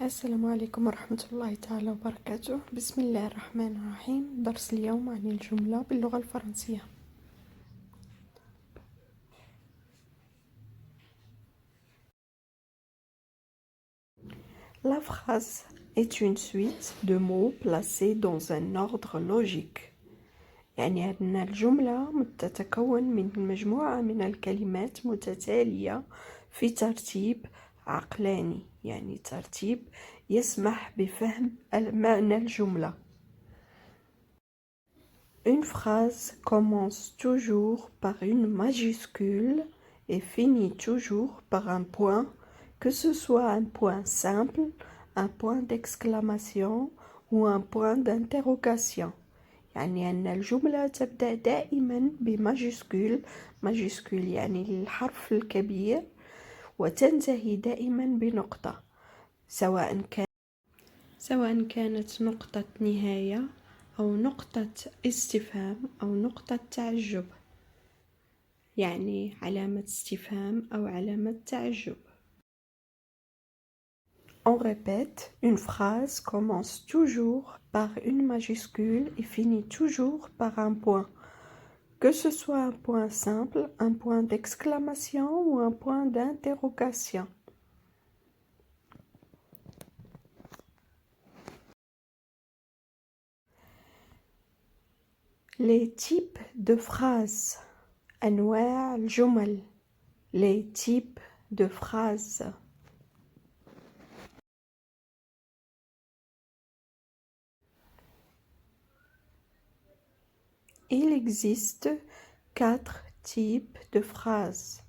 السلام عليكم ورحمة الله تعالى وبركاته. بسم الله الرحمن الرحيم. درس اليوم عن الجملة باللغة الفرنسية. La phrase est une suite de mots placés dans un ordre logique. يعني أن الجملة تتكون من مجموعة من الكلمات متتالية في ترتيب عقلاني، يعني ترتيب يسمح بفهم معنى الجملة. Une phrase commence toujours par une majuscule et finit toujours par un point, que ce soit un point simple, un point d'exclamation ou un point d'interrogation. يعني أن الجملة تبدأ دائما بماجسكول، ماجسكول يعني الحرف الكبير، وتنتهي دائما بنقطة، سواء كانت نقطة نهاية أو نقطة استفهام أو نقطة تعجب، يعني علامة استفهام أو علامة تعجب. On répète, une phrase commence toujours par une majuscule et finit toujours par un point, que ce soit un point simple, un point d'exclamation ou un point d'interrogation. Les types de phrases. أنواع الجمل. Les types de phrases. Il existe 4 types de phrases.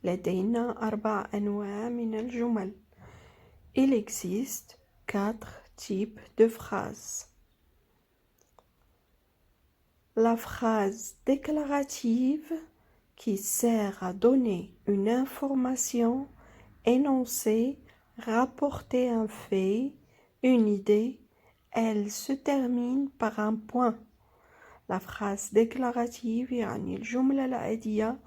لدينا 4 أنواع من الجمل. Il existe 4 types de phrases. La phrase déclarative qui sert à donner une information, énoncer, rapporter un fait, une idée, elle se termine par un point. La phrase déclarative يعني الجملة العادية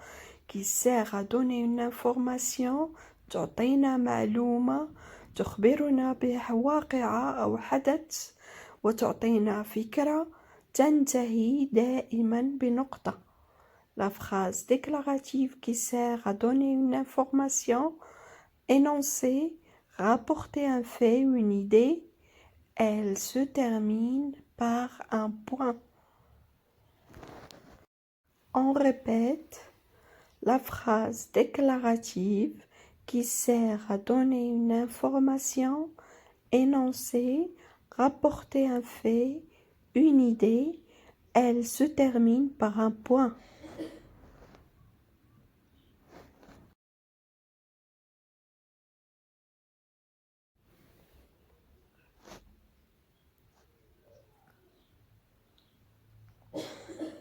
qui sert à donner une information، تعطينا معلومة، تخبرنا بواقعة أو حدث، وتعطينا فكرة، تنتهي دائما بنقطة. La phrase déclarative qui sert à donner une information, énoncer, rapporter un fait ou une idée, elle se termine par un point. On répète, la phrase déclarative qui sert à donner une information, énoncer, rapporter un fait, une idée, elle se termine par un point.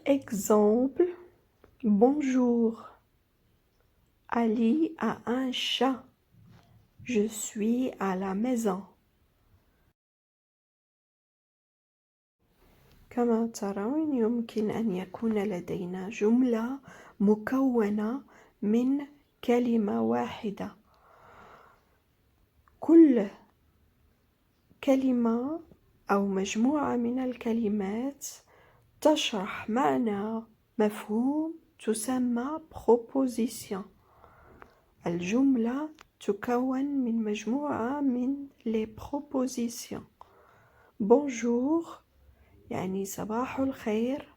Exemple, bonjour. Ali a un chat. Je suis à la maison. كما ترون يمكن أن يكون لدينا جملة مكونة من كلمة واحدة. كل كلمة أو مجموعة من الكلمات تشرح معنى مفهوم تسمى proposition. الجملة تكون من مجموعة من les propositions. Bonjour يعني صباح الخير.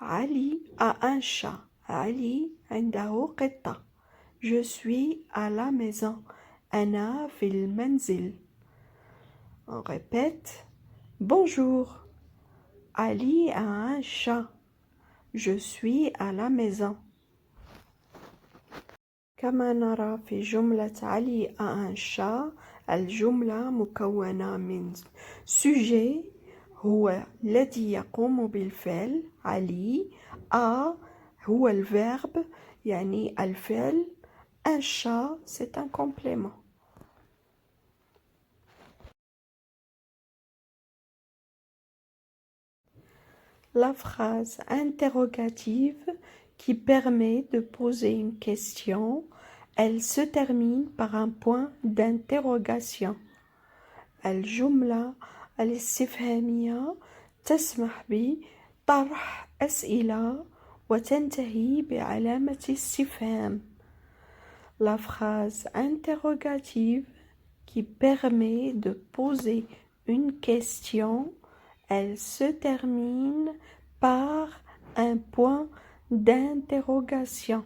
علي a un chat. علي عنده قطة. Je suis à la maison. أنا في المنزل. On répète. Bonjour. Ali a un chat. Je suis à la maison. كما نرى في جملة علي a un chat، الجملة مكونة من sujet هو الذي يقوم بالفعل، علي a هو الverbe يعني الفعل، un chat c'est un complément. La phrase interrogative qui permet de poser une question, elle se termine par un point d'interrogation. الجملة الاستفهامية تسمح بطرح أسئلة وتنتهي بعلامة استفهام. La phrase interrogative qui permet de poser une question, elle se termine par un point d'interrogation.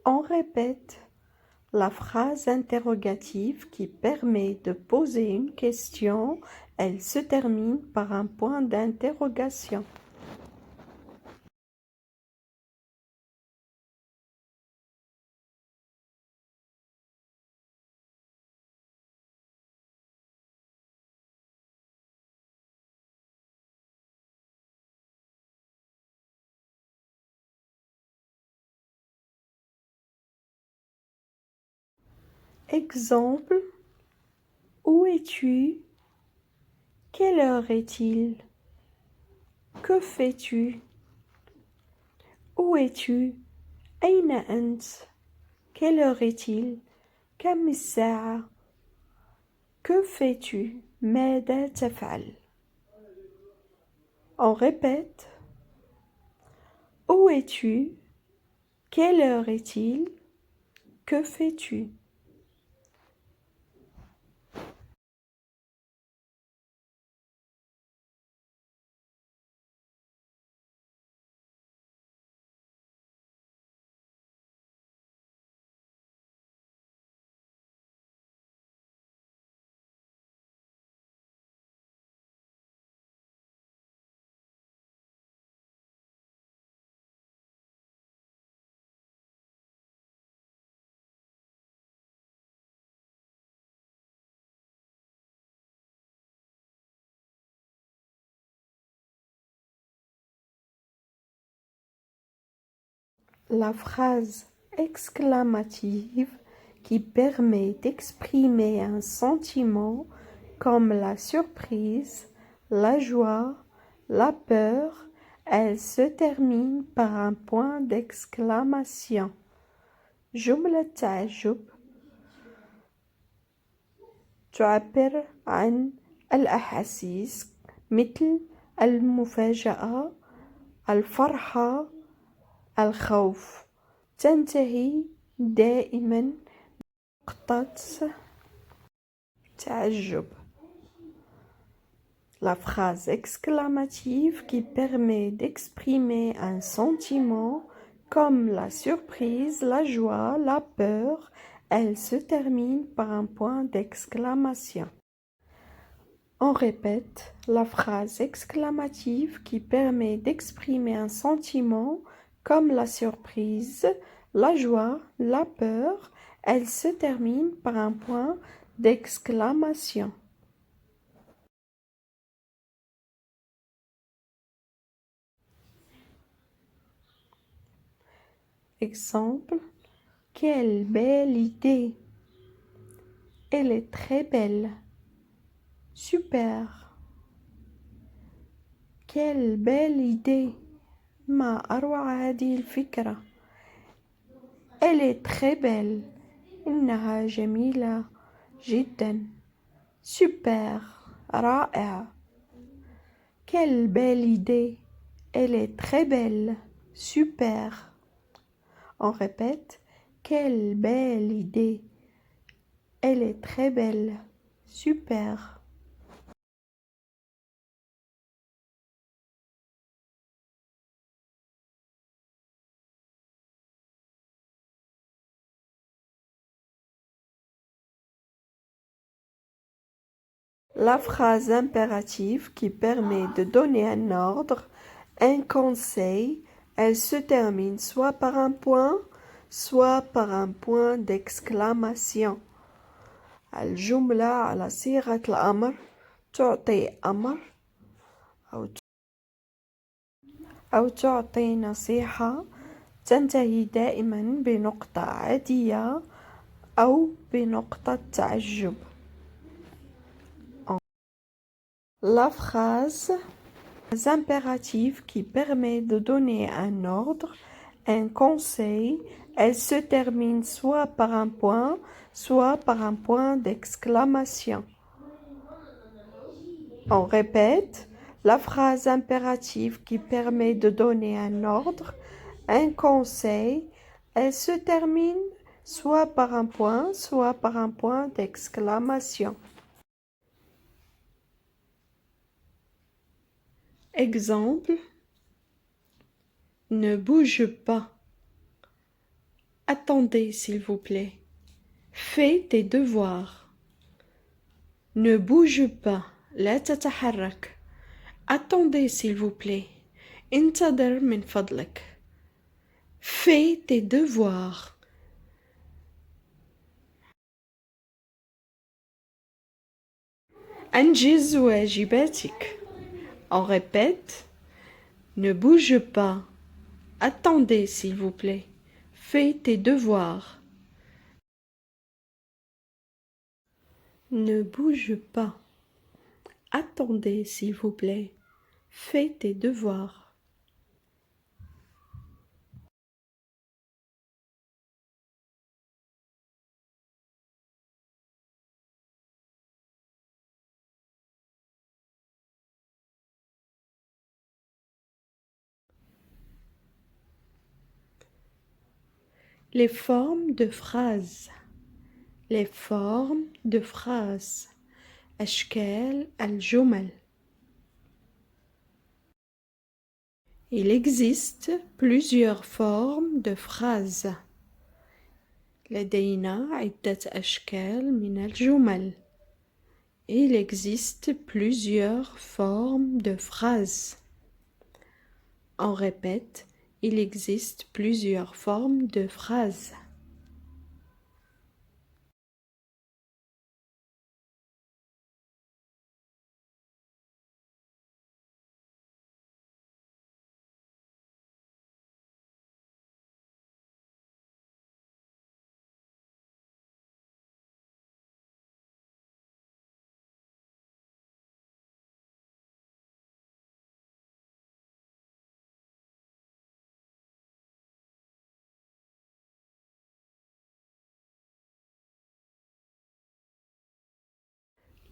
On répète la phrase interrogative qui permet de poser une question, elle se termine par un point d'interrogation. Exemple: où es-tu? Quelle heure est-il? Que fais-tu? Où es-tu? أين أنت? Quelle heure est-il? كم الساعة? Que fais-tu? ماذا تفعل? On répète: où es-tu? Quelle heure est-il? Que fais-tu? La phrase exclamative qui permet d'exprimer un sentiment comme la surprise, la joie, la peur, elle se termine par un point d'exclamation. جملة تعجب تعبر عن الأحاسيس مثل المفاجأة، الفرحة، الخوف. تنتهي دائما بنقطة تعجب. La phrase exclamative qui permet d'exprimer un sentiment comme la surprise, la joie, la peur, elle se termine par un point d'exclamation. On répète la phrase exclamative qui permet d'exprimer un sentiment comme la surprise, la joie, la peur, elle se termine par un point d'exclamation. Exemple: quelle belle idée! Elle est très belle. Super. Quelle belle idée! ما أروع هذه الفكرة. Elle est très belle. إنها جميلة جدا. Super. رائع. Quelle belle idée! Elle est très belle. Super. On répète: quelle belle idée! Elle est très belle. Super. La phrase impérative qui permet de donner un ordre, un conseil, elle se termine soit par un point, soit par un point d'exclamation. الجملة على صيغة الأمر تعطي أمر أو تعطي نصيحة، تنتهي دائما بنقطة عادية أو بنقطة تعجب. La phrase Impératif qui permet de donner un ordre, un conseil. Elle se termine soit par un point, soit par un point d'exclamation. On répète la phrase impérative qui permet de donner un ordre, un conseil. Elle se termine soit par un point, soit par un point d'exclamation. Exemple, ne bouge pas. Attendez, s'il vous plaît. Fais tes devoirs. Ne bouge pas. لا تتحرك. Attendez, s'il vous plaît. انتظر من فضلك. Fais tes devoirs. أنجز واجباتك. On répète. Ne bouge pas. Attendez, s'il vous plaît. Fais tes devoirs. Ne bouge pas. Attendez, s'il vous plaît. Fais tes devoirs. Les formes de phrases. Les formes de phrases. أشكال الجمل. Il existe plusieurs formes de phrases. لدينا عدة أشكال من الجمل. Il existe plusieurs formes de phrases. On répète, il existe plusieurs formes de phrases.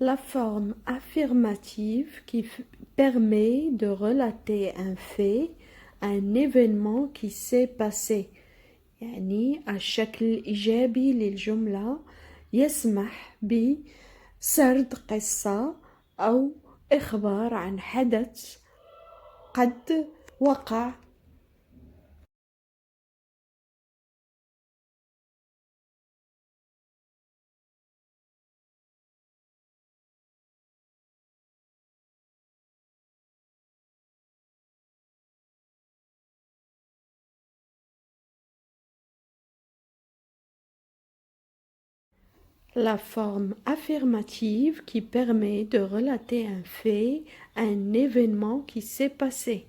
La forme affirmative qui permet de relater un fait, un événement qui s'est passé. يعني الشكل الإيجابي للجملة يسمح بسرد قصة أو إخبار عن حدث قد وقع. La forme affirmative qui permet de relater un fait, un événement qui s'est passé.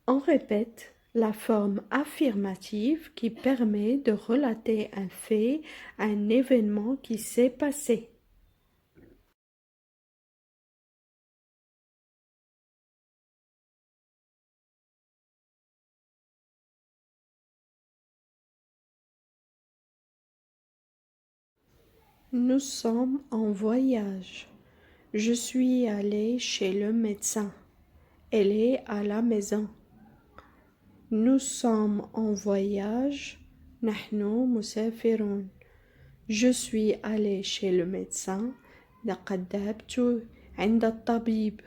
On répète la forme affirmative qui permet de relater un fait, un événement qui s'est passé. Nous sommes en voyage. Je suis allée chez le médecin. Elle est à la maison. Nous sommes en voyage. نحن مسافرون. Je suis allée chez le médecin. لقد ذهبت عند الطبيب.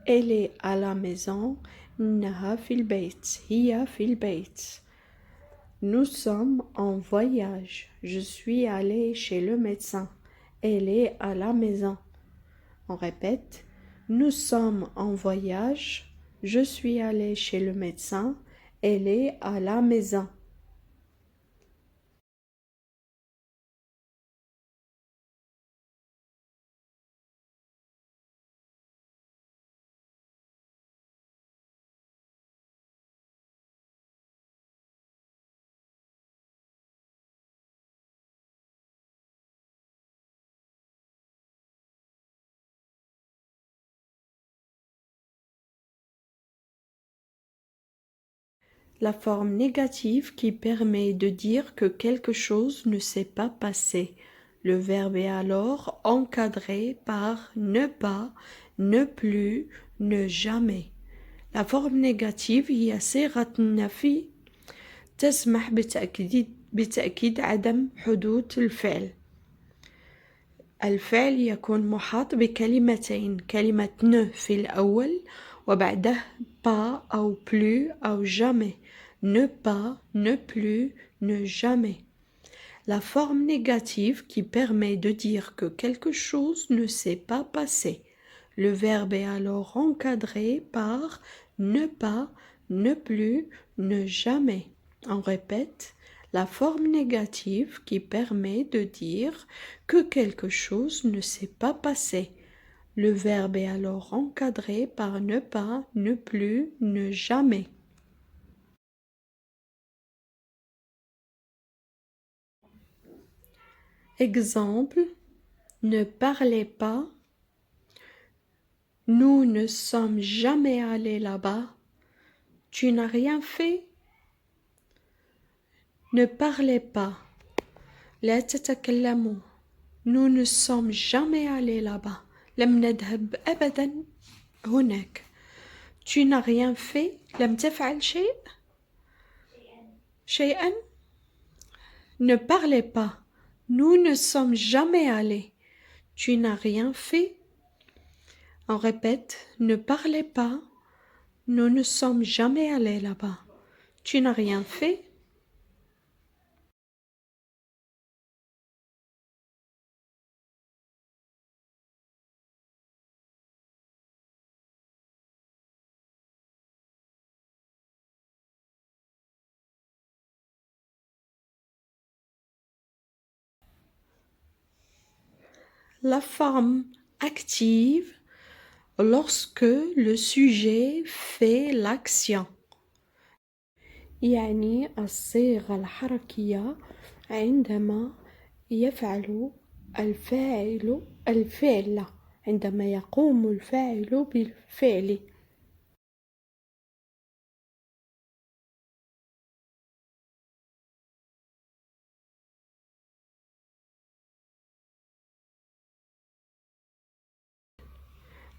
Elle est à la maison. إنها في البيت. هي في البيت. Nous sommes en voyage. Je suis allée chez le médecin. Elle est à la maison. On répète. Nous sommes en voyage. Je suis allée chez le médecin. Elle est à la maison. La forme négative qui permet de dire que quelque chose ne s'est pas passé. Le verbe est alors encadré par ne pas, ne plus, ne jamais. La forme négative هي صيغة النفي تسمح بتأكيد عدم حدوث الفعل. الفعل يكون محاط بكلمتين، كلمة ne في الأول وبعده pas أو plus أو jamais. Ne pas, ne plus, ne jamais. La forme négative qui permet de dire que quelque chose ne s'est pas passé. Le verbe est alors encadré par ne pas, ne plus, ne jamais. On répète, la forme négative qui permet de dire que quelque chose ne s'est pas passé. Le verbe est alors encadré par ne pas, ne plus, ne jamais. Exemple, ne parlez pas. Nous ne sommes jamais allés là-bas. Tu n'as rien fait. Ne parlez pas. لا تتكلموا. Nous ne sommes jamais allés là-bas. لم نذهب أبدا هناك. Tu n'as rien fait. لم تفعل شيء. شيئا. Ne parlez pas. Nous ne sommes jamais allés. Tu n'as rien fait. On répète, ne parlez pas. Nous ne sommes jamais allés là-bas. Tu n'as rien fait. La forme active lorsque le sujet fait l'action. يعني الصيغة الحركية عندما يفعل الفاعل الفعل، عندما يقوم الفاعل بالفعل.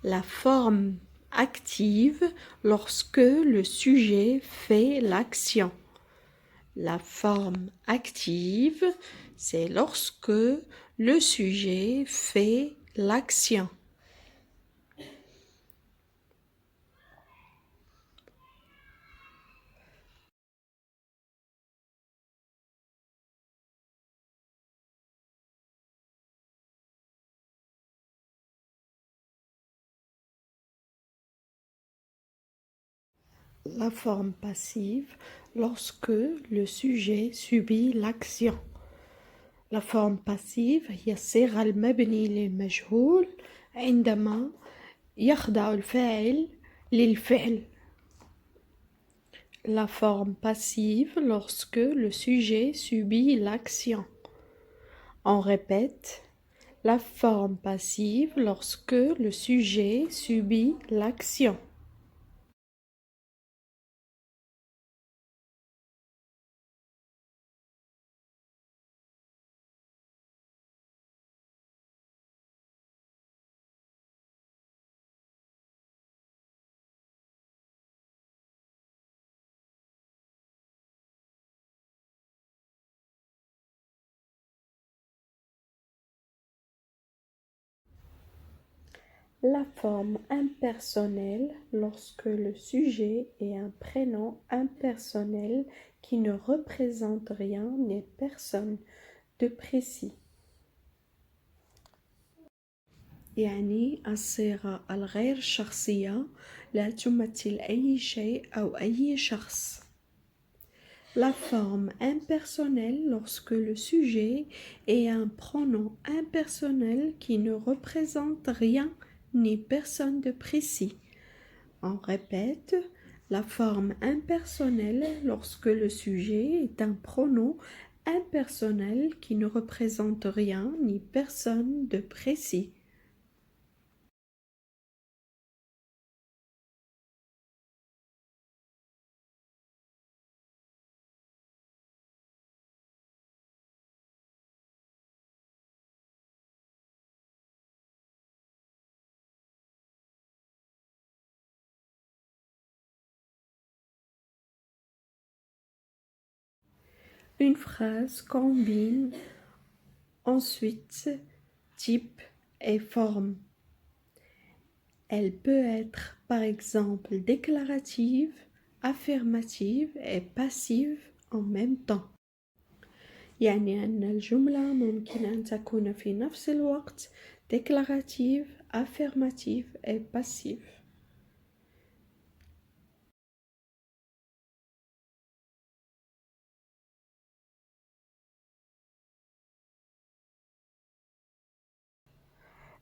La forme active lorsque le sujet fait l'action. La forme active, c'est lorsque le sujet fait l'action. La forme passive lorsque le sujet subit l'action. La forme passive هي الصيغة المبني للمجهول عندما يخضع الفاعل للفعل. La forme passive lorsque le sujet subit l'action. On répète, la forme passive lorsque le sujet subit l'action. La forme impersonnelle lorsque le sujet est un prénom impersonnel qui ne représente rien ni personne de précis. يعني الصيغة الغير شخصية لا تمثل أي شيء أو أي شخص. La forme impersonnelle lorsque le sujet est un pronom impersonnel qui ne représente rien ni personne de précis. On répète, la forme impersonnelle lorsque le sujet est un pronom impersonnel qui ne représente rien ni personne de précis. Une phrase combine ensuite type et forme. Elle peut être par exemple déclarative, affirmative et passive en même temps. يعني أن الجملة ممكن أن تكون في نفس الوقت déclarative, affirmative et passive.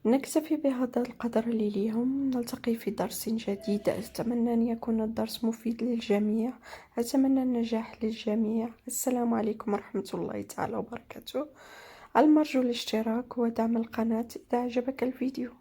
نكتفي بهذا القدر لليوم، نلتقي في درس جديد. أتمنى أن يكون الدرس مفيد للجميع، أتمنى النجاح للجميع. السلام عليكم ورحمة الله تعالى وبركاته. المرجو الاشتراك ودعم القناة إذا أعجبك الفيديو.